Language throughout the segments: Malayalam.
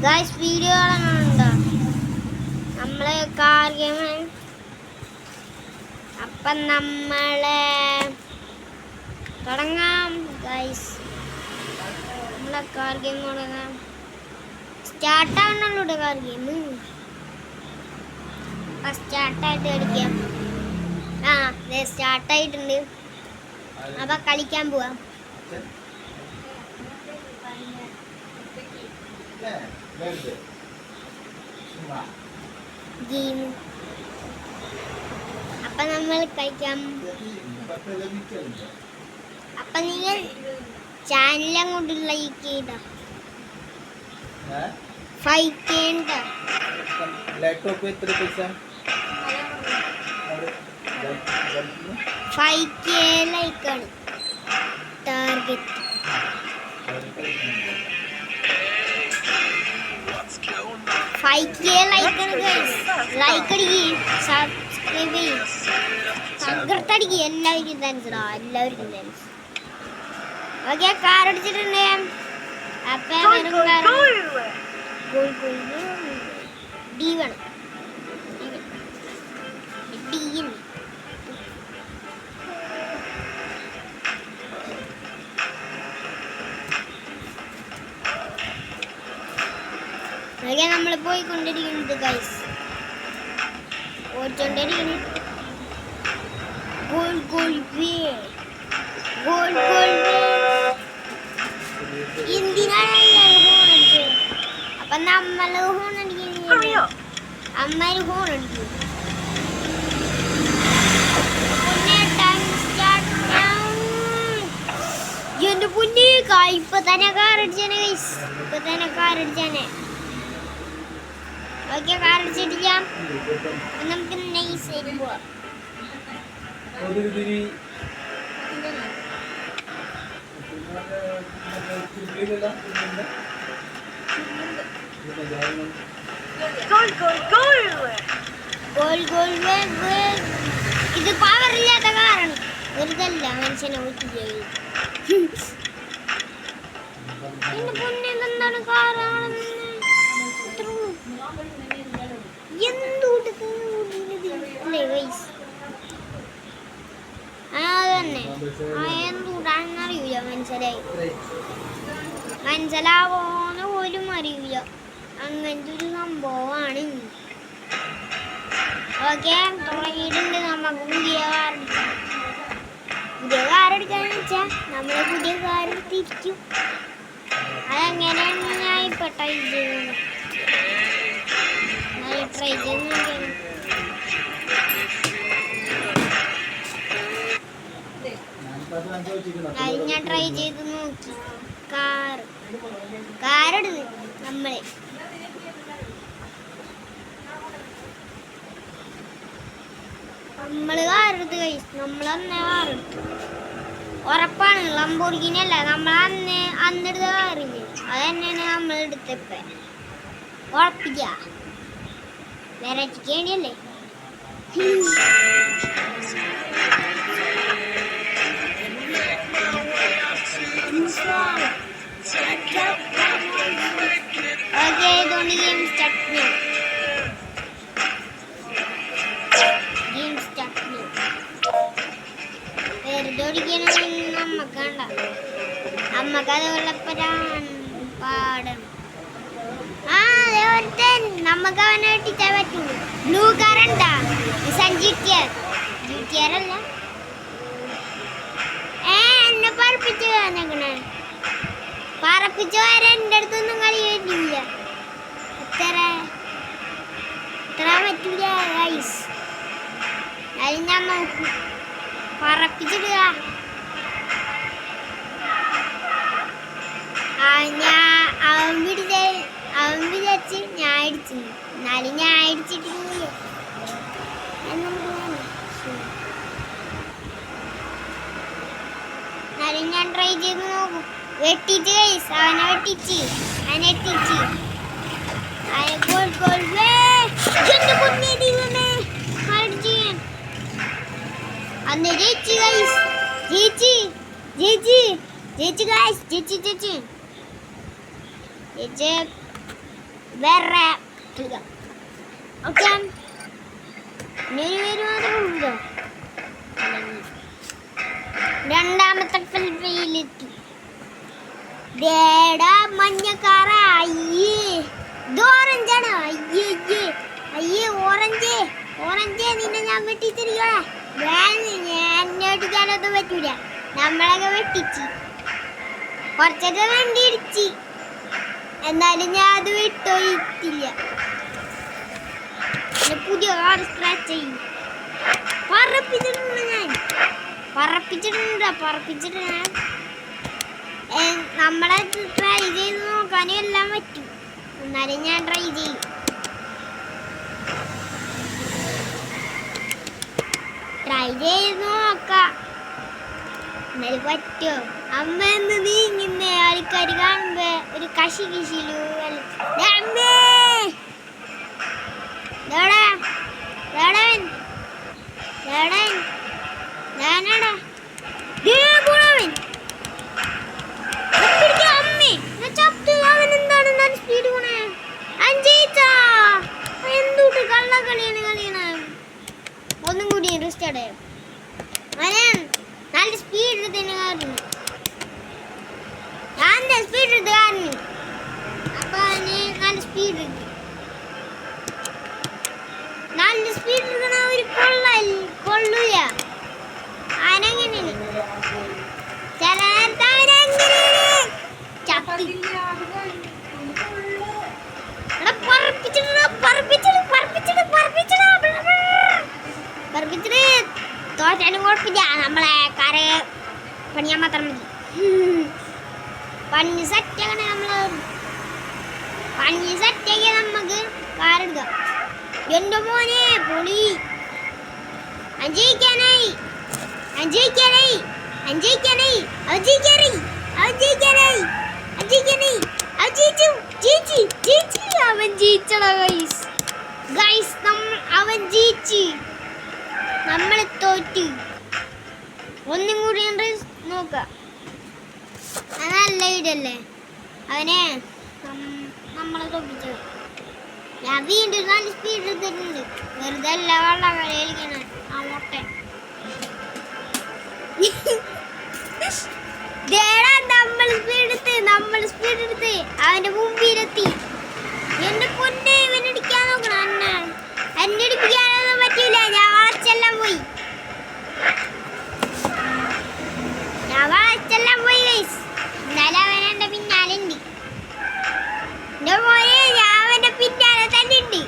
ഗൈസ് വീഡിയോ കാണുന്നുണ്ടോ? നമ്മളെ കാർ ഗെയിം. അപ്പം നമ്മളെ തുടങ്ങാം ഗൈസ്. നമ്മളെ കാർ ഗെയിം തുടങ്ങാം. സ്റ്റാർട്ടാവണല്ലോ കാർ ഗെയിം. സ്റ്റാർട്ടായിട്ട് കളിക്കാം. സ്റ്റാർട്ടായിട്ടുണ്ട്. അപ്പം കളിക്കാൻ പോവാം. ഗെയിം അപ്പൊ നമ്മൾ കളിക്കാം. അപ്പൊ നിങ്ങൾ ചാനൽ അങ്ങോട്ട് ലൈക്ക് ചെയ്ത ഫൈറ്റ് ചെയ്യണ്ട. ലാപ്ടോപ്പ് എത്ര പൈസ? 5K ലൈക്കാണ് ടാർഗറ്റ്. 5K ലൈക്കാണ് ഗൈസ്. ലൈക്ക് അടിക്ക്, സബ്സ്ക്രൈബ് ചെയ്യ്, തകർത്തടിക്ക്. എല്ലാവർക്കും താങ്ക്സ്. എല്ലാവർക്കും താങ്ക്സ്. ഓക്കെ, കാർ അടിച്ചിട്ടുണ്ട്. അപ്പൊ ഡി വേണം. ഡി അതൊക്കെ നമ്മൾ പോയിക്കൊണ്ടിരിക്കുന്നത് ഗൈസ്. ഓടിച്ചോണ്ടിരിക്കുന്നു. ഗോൾ ഗോൾ വേ, ഗോൾ ഗോൾ വേ. എന്തിനാണ് ഹോൺ അടിച്ചത്? അപ്പൊ നമ്മള് ഹോൺ അടിക്കുന്നു. അമ്മ ഹോൺ അടിക്കും. എന്റെ പുല്ല് ഇപ്പൊ തന്നെ കാർ അടിച്ചാനെ ഗൈസ്. ഇപ്പൊ തന്നെ കാർ അടിച്ചാനെ. ഓക്കെ, കാർ അടിച്ചിട്ടില്ല. നമുക്ക് നൈസ് ആയിട്ട് പോവാം. ഇത് പവറില്ലാത്ത കാറാണ്. വെറുതല്ല മനുഷ്യനെ ഊറ്റിയത്. എന്റെ പൊന്നെന്താണ് കാറാണെന്ന് അറിയൂല. മനസ്സിലാവോന്ന് പോലും അറിയൂല. അങ്ങനത്തെ ഒരു സംഭവമാണ്. ഓക്കെ, തുടങ്ങിയിട്ടുണ്ട്. നമുക്ക് പുതിയ കാറെടുക്കാന്ന് വെച്ചാൽ നമ്മള് പുതിയ കാർ തിരിക്കും. അതെങ്ങനെയാണ് ഞാൻ ഇപ്പൊ ട്രൈ ചെയ്യുന്നത്. ട്രൈ ചെയ്ത് നോക്കിയാണ്. ഞാൻ ട്രൈ ചെയ്ത് നോക്കി. കാറെടുത്ത് നമ്മള് കാറെടുത്ത് കഴിച്ചു. നമ്മളന്നെ കാറെടുത്തു. ഉറപ്പാണ് ലംബോർഗിനി അല്ല. അന്നെടുത്ത കാറില്ലേ അത് തന്നെയാണ് നമ്മൾ എടുത്തപ്പ. ഉറപ്പില്ല. വെറൈറ്റിക്ക് വേണ്ടിയല്ലേ. ഓക്കെ, ഇതുകൊണ്ട് ഗെയിം സ്റ്റാർട്ട് ചെയ്യാം. വെറുതെ നമ്മക്കണ്ട. നമ്മക്കത് വെള്ളപ്പരാണ് പാടണം. നമുക്ക് അവനെ വെട്ടിച്ചാൽ പറ്റുള്ളൂ. ബ്ലൂ കാർ ഉണ്ടാ? GTR അല്ല. എന്നെ പറപ്പിച്ച് വന്നേക്കണേ. പറപ്പിച്ച് വരെ എൻ്റെ അടുത്തൊന്നും കളി പറ്റില്ല. ഇത്ര പറ്റില്ല ഗൈസ്. അത് ഞാൻ നോക്കും. പറപ്പിച്ചിടുക. അവൻ വിചാരിച്ച് ഞാൻ അടിച്ചു. എന്നാലും ഞാൻ അടിച്ചിട്ടില്ലേ. എന്നാലും ഞാൻ ട്രൈ ചെയ്ത് നോക്കും. വെട്ടിച്ച് ഗൈസ്. അവനെ വെട്ടിച്ച് അന്ന് ജയിച്ചു ഗൈസ്. ജയിച്ചു ഗൈസ്. ജയിച്ചു. വേറെ ഓക്കെ പേര് മാത്രമേ ഉള്ളൂ. രണ്ടാമത്തെ ഫിൽമിലെത്തി മഞ്ഞക്കാറ. അയ്യേ ഇത് ഓറഞ്ചാണ്. അയ്യേ അയ്യേ അയ്യേ ഓറഞ്ച് ഓറഞ്ച് നിന്നെ ഞാൻ വെട്ടിത്തിരിക്കണേ. എന്നെ വെട്ടിക്കാനൊന്നും പറ്റൂല. നമ്മളൊക്കെ വെട്ടിച്ച് കുറച്ചൊക്കെ വണ്ടി ഇടിച്ച്, എന്നാലും ഞാൻ അത് വിട്ടൊഴിത്തില്ല. പുതിയ കാർ സ്ക്രാച്ച് ചെയ്യും. പറപ്പിച്ചിട്ടുണ്ട് ഞാൻ നമ്മളെ ട്രൈ ചെയ്ത് നോക്കാനും എല്ലാം പറ്റും. എന്നാലും ഞാൻ ട്രൈ ചെയ്യും. ട്രൈ ചെയ്ത് നോക്കാം എന്നാലും പറ്റുമോ. അമ്മ എന്ന് നീങ്ങുന്ന ആൾക്കാർ കാണുമ്പോ ഒരു കശി കിശിലു ഒന്നും കൂടി ഇൻട്രസ്റ്റഡ് നല്ല സ്പീഡ് തന്നെ കാരണം ഞാൻ സ്പീഡ് എടുത്ത് കാരണം അപ്പൊ നല്ല സ്പീഡ് എടുത്ത് നല്ല സ്പീഡ് എടുക്കണ ഒരു കൊള്ളൂല. അവനങ്ങനെ ചില നേരത്തെ പറപ്പിച്ചിട്ട് തോറ്റാലും കുഴപ്പമില്ല. നമ്മളെ കാറ് പണിയാൻ മാത്രം മതി. പണി സെറ്റാക്കണ പണി സെറ്റാക്കിയ നമുക്ക് കാറെടുക്കാം. എന്റെ മോനെ പൊളി. അഞ്ചയിക്കാനായി അവൻ ജയിച്ചടാ ഗൈസ്. അവൻ ജയിച്ച്, നമ്മൾ തോറ്റ്. ഒന്നും കൂടി നോക്കാം. നല്ല ഇടല്ലേ അവനെ നമ്മളെ തോപ്പിച്ചത്. ഞാൻ വീണ്ടും നല്ല സ്പീഡ് എടുത്തിട്ടുണ്ട്. വെറുതെ അല്ല വെള്ളം കളിക്കണ ആ മുട്ട. നമ്മൾ സ്പീഡ് എടുത്ത് അവന്റെ മുമ്പിലെത്തി. എന്റെ പൊന്നെ ഇവനടിക്കാൻ നോക്കണം. എന്നെ അടിപ്പിക്കാനൊന്നും പറ്റൂല. ഞാൻ വളച്ചെല്ലാം പോയി ഗൈസ്. എന്നാലും അവൻ എന്റെ പിന്നാലെ ഉണ്ട്. എന്റെ മോനെ ഞാൻ അവന്റെ പിന്നാലെ തന്നെ ഉണ്ട്.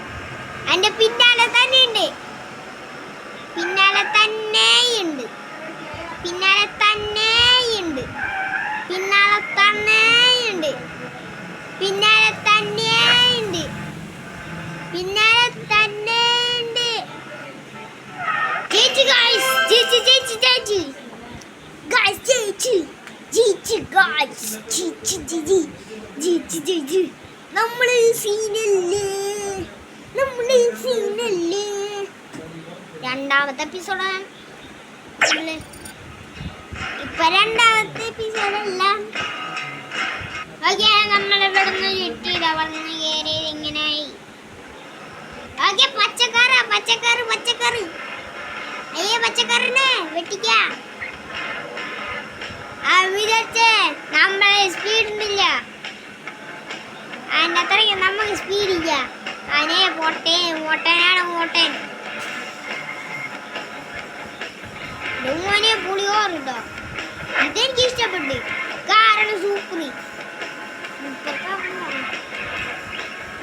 നമ്മള് സീനല്ലേ. രണ്ടാമത്തെ എപ്പിസോഡാണ് ഇപ്പൊ. രണ്ടാമത്തെ എപ്പിസോഡല്ല. ഓക്കെ നമ്മളിവിടുന്ന് ചുറ്റിയിട വന്ന് കയറി ഇങ്ങനെയായി. ഓക്കെ പച്ചക്കറി അയ്യേ പച്ചക്കറിനെ വെട്ടിക്ക. വിചാരിച്ചേ നമ്മളെ സ്പീഡ് ഉണ്ടില്ല. അതിൻ്റെ അത്രയ്ക്ക് നമുക്ക് സ്പീഡില്ല. അതിനെ മോട്ടനാണ് മോട്ടൻ. മോനെ പുളിയോറുണ്ടോ? ഇതെനിക്ക് ഇഷ്ടപ്പെട്ടു. കാരണം സൂപ്പർ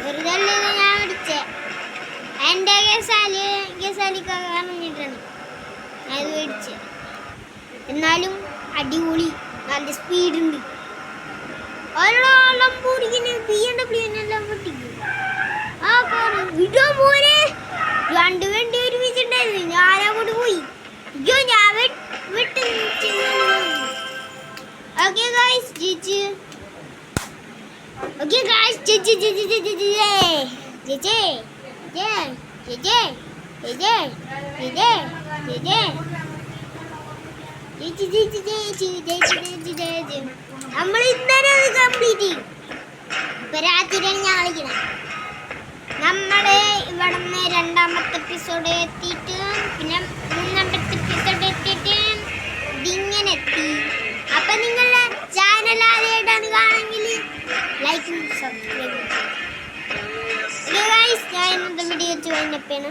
വെറുതെ ഞാൻ അടിച്ചേ. എൻ്റെ ഗസാലിക്ക് പറഞ്ഞിട്ടാണ് അത് മേടിച്ചേ. എന്നാലും അടിപൊളി, നല്ല സ്പീഡുണ്ട്. ഒരാളം പൂരിക്കുന്ന BMW എല്ലാം പൊട്ടിക്കും. ആ കാറ് വിടാൻ പോലെ രണ്ട് വണ്ടി ഒരുമിച്ചുണ്ടായിരുന്നു. ഞാനങ്ങോട്ട് പോയി. അയ്യോ ഞാൻ വിട്ട്. ഓക്കെ ഗൈസ് ചേച്ചി. ഓക്കെ ഗൈസ് ചേച്ചി നമ്മൾ ഇന്നലെ കംപ്ലീറ്റ് ചെയ്യും. ഇപ്പൊ രാത്രിയാണ് ഞാൻ കളിക്കണം. കടന്ന് രണ്ടാമത്തെ എപ്പിസോഡ് എത്തിയിട്ട് പിന്നെ മൂന്നാമത്തെ എപ്പിസോഡ് എത്തിയിട്ട് ഇതിങ്ങനെ എത്തി. അപ്പൊ നിങ്ങളുടെ ചാനൽ ആദ്യമായിട്ടാണ് കാണുമെങ്കിൽ ലൈക്കും സബ്സ്ക്രൈബും. ഞാൻ ഇന്നത്തെ വീഡിയോ വെച്ച് കഴിഞ്ഞപ്പോഴാണ്